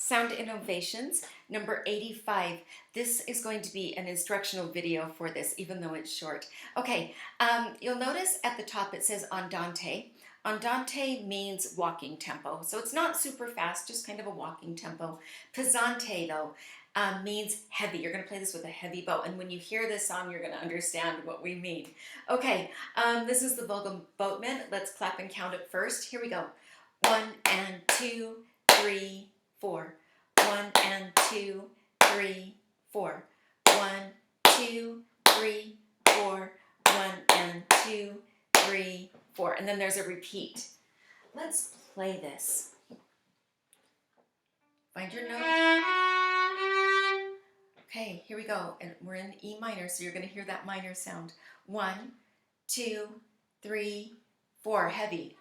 Sound Innovations, number 85. This is going to be an instructional video for this, even though it's short. Okay, you'll notice at the top it says andante. Andante means walking tempo, so it's not super fast, just kind of a walking tempo. Pesante, though, means heavy. You're going to play this with a heavy bow, and when you hear this song, you're going to understand what we mean. Okay, this is the Vulcan Boatman. Let's clap and count it first. Here we go. 1 and 2, 3, 4. 1 and 2, 3, 4. 1, 2, 3, 4. 1 and 2, 3, 4. And then there's a repeat. Let's play this. Find your note. Okay, here we go. And we're in E minor, so you're going to hear that minor sound. 1, 2, 3, 4. Heavy.